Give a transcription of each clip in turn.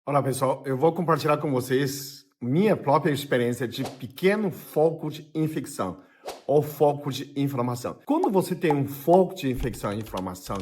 Olá, pessoal. Eu vou compartilhar com vocês minha própria experiência de pequeno foco de infecção ou foco de inflamação. Quando você tem um foco de infecção e inflamação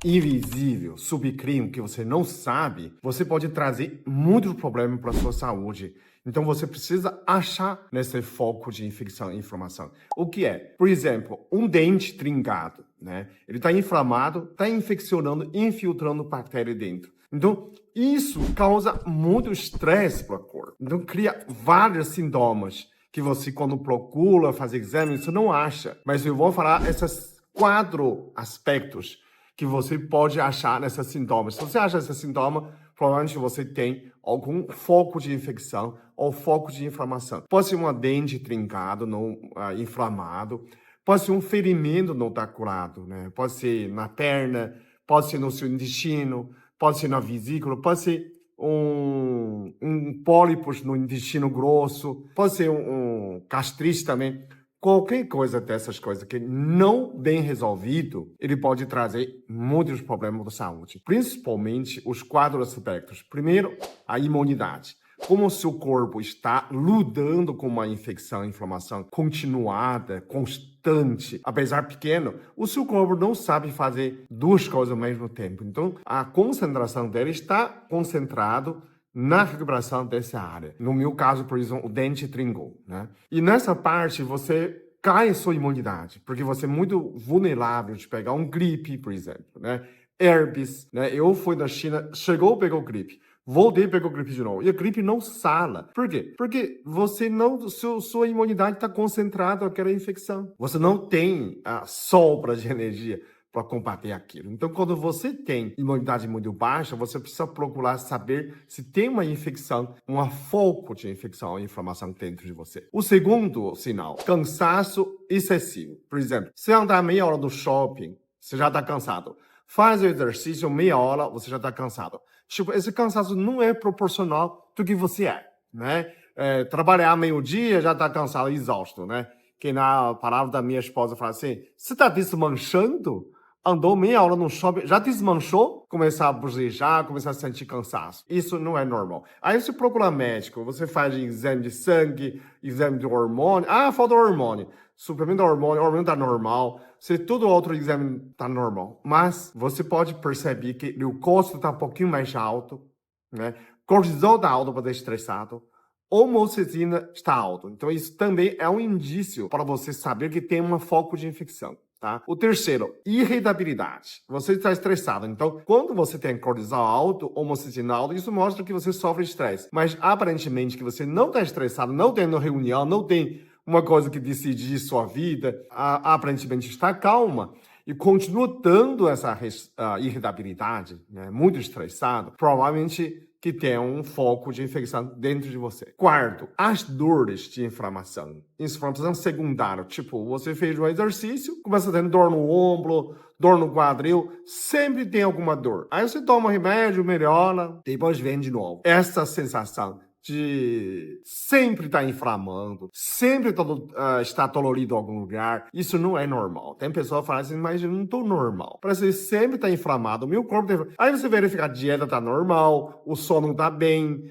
invisível, subclínico, que você não sabe, você pode trazer muitos problemas para a sua saúde. Então, você precisa achar nesse foco de infecção e inflamação. O que é? Por exemplo, um dente trincado, né? Ele está inflamado, está infeccionando, infiltrando bactéria dentro. Então, isso causa muito estresse para o corpo. Então, cria vários sintomas que você, quando procura fazer exame, você não acha. Mas eu vou falar esses 4 aspectos que você pode achar nesses sintomas. Se você acha esse sintoma, provavelmente você tem algum foco de infecção ou foco de inflamação. Pode ser um dente trincado, não inflamado. Pode ser um ferimento não está curado, né? Pode ser na perna, pode ser no seu intestino, pode ser na vesícula, pode ser um pólipos no intestino grosso, pode ser um gastrite também. Qualquer coisa dessas coisas que não bem resolvido, ele pode trazer muitos problemas de saúde, principalmente os 4 aspectos. Primeiro, a imunidade. Como o seu corpo está lidando com uma infecção, inflamação continuada, constante, apesar pequeno, o seu corpo não sabe fazer 2 coisas ao mesmo tempo. Então, a concentração dele está concentrado na recuperação dessa área. No meu caso, por exemplo, o dente trincou, né? E nessa parte, você cai a sua imunidade, porque você é muito vulnerável de pegar um gripe, por exemplo, né? Herpes, né? Eu fui na China, chegou, pegou gripe. Voltei e pegou gripe de novo. E a gripe não sala. Por quê? Porque você não, sua imunidade está concentrada naquela infecção. Você não tem a sobra de energia para combater aquilo. Então, quando você tem imunidade muito baixa, você precisa procurar saber se tem uma infecção, um foco de infecção ou inflamação dentro de você. O segundo sinal, cansaço excessivo. Por exemplo, você andar meia hora no shopping, você já está cansado. Faz o exercício meia hora, você já está cansado. Tipo, esse cansaço não é proporcional do que você é, né? Trabalhar meio-dia já está cansado, exausto, né? Que na palavra da minha esposa fala assim, você está desmanchando? Andou meia hora no shopping, já desmanchou? Começar a bocejar, começar a sentir cansaço. Isso não é normal. Aí você procura médico, você faz exame de sangue, exame de hormônio. Ah, falta hormônio. Suplemento de hormônio, o hormônio tá normal. Se todo outro exame tá normal. Mas você pode perceber que o custo tá um pouquinho mais alto, né? Cortisol tá alto para estar estressado. Homocitina está alto. Então, isso também é um indício para você saber que tem um foco de infecção. Tá? O terceiro, irritabilidade. Você está estressado. Então, quando você tem cortisol alto, homocitina alto, isso mostra que você sofre estresse. Mas, aparentemente, que você não está estressado, não tem reunião, não tem uma coisa que decidir sua vida, aparentemente está calma, e continua dando essa irritabilidade, né, muito estressado, provavelmente que tem um foco de infecção dentro de você. Quarto, as dores de inflamação. Inflamação secundária, tipo, você fez um exercício, começa a ter dor no ombro, dor no quadril, sempre tem alguma dor. Aí você toma remédio, melhora, depois vem de novo. Essa sensação de sempre estar inflamando, sempre estar dolorido em algum lugar, isso não é normal. Tem pessoa que fala assim, mas eu não estou normal. Parece que sempre está inflamado, o meu corpo... Aí você verifica, a dieta está normal, o sono está bem,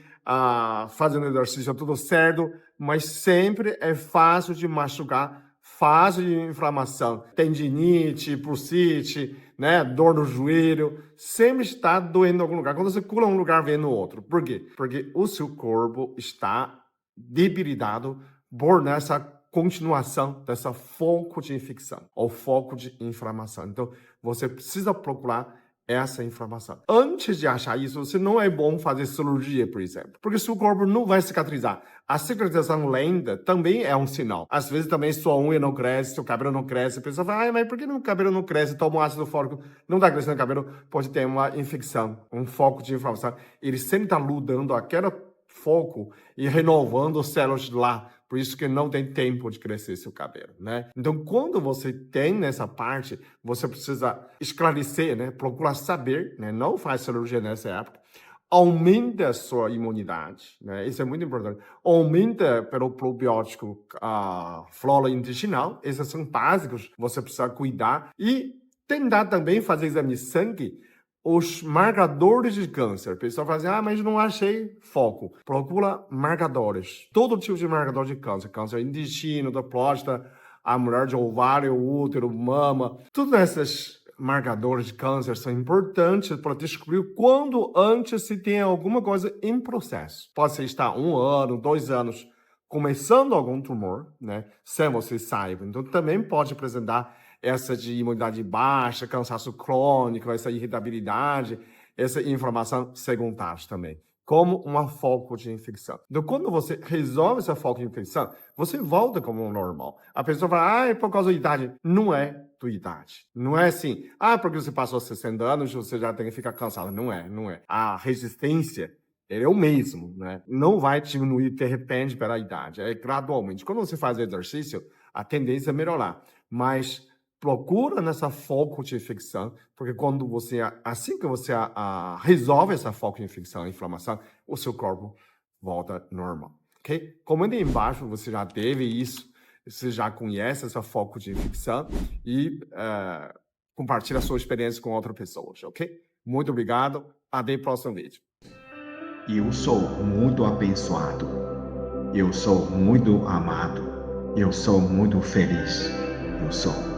fazendo exercício tudo certo, mas sempre é fácil de machucar, fácil de inflamação, tendinite, bursite, né, dor no joelho, sempre está doendo em algum lugar. Quando você cura um lugar, vem no outro. Por quê? Porque o seu corpo está debilitado por nessa continuação dessa foco de infecção ou foco de inflamação. Então, você precisa procurar essa inflamação. Antes de achar isso, você não é bom fazer cirurgia, por exemplo, porque seu corpo não vai cicatrizar. A cicatrização lenta também é um sinal. Às vezes também sua unha não cresce, seu cabelo não cresce. A pessoa fala, mas por que o cabelo não cresce? Toma um ácido fólico, não está crescendo o cabelo, pode ter uma infecção, um foco de inflamação. Ele sempre está lutando aquele foco e renovando as células lá. Por isso que não tem tempo de crescer seu cabelo, né? Então, quando você tem nessa parte, você precisa esclarecer, né? Procurar saber, né? Não faz cirurgia nessa época. Aumenta a sua imunidade, né? Isso é muito importante. Aumenta pelo probiótico a flora intestinal. Esses são básicos, você precisa cuidar. E tentar também fazer exame de sangue os marcadores de câncer. O pessoal fala assim, mas não achei foco. Procura marcadores. Todo tipo de marcador de câncer. Câncer intestino, da próstata, a mulher de ovário, útero, mama. Todos esses marcadores de câncer são importantes para descobrir quando antes se tem alguma coisa em processo. Pode ser estar 1 ano, 2 anos começando algum tumor, né? Sem você saiba. Então também pode apresentar essa de imunidade baixa, cansaço crônico, essa irritabilidade, essa inflamação secundária também, como uma foco de infecção. Então, quando você resolve essa foco de infecção, você volta como normal. A pessoa fala, é por causa da idade. Não é tua idade. Não é assim, porque você passou 60 anos, você já tem que ficar cansado. Não é, não é. A resistência ele é o mesmo, né? Não vai diminuir de repente pela idade, é gradualmente. Quando você faz exercício, a tendência é melhorar, mas procura nessa foco de infecção, porque quando você, assim que você resolve essa foco de infecção, inflamação, o seu corpo volta normal, ok? Comente aí embaixo, você já teve isso, você já conhece essa foco de infecção e compartilha a sua experiência com outras pessoas, ok? Muito obrigado, até o próximo vídeo. Eu sou muito abençoado. Eu sou muito amado. Eu sou muito feliz. Eu sou.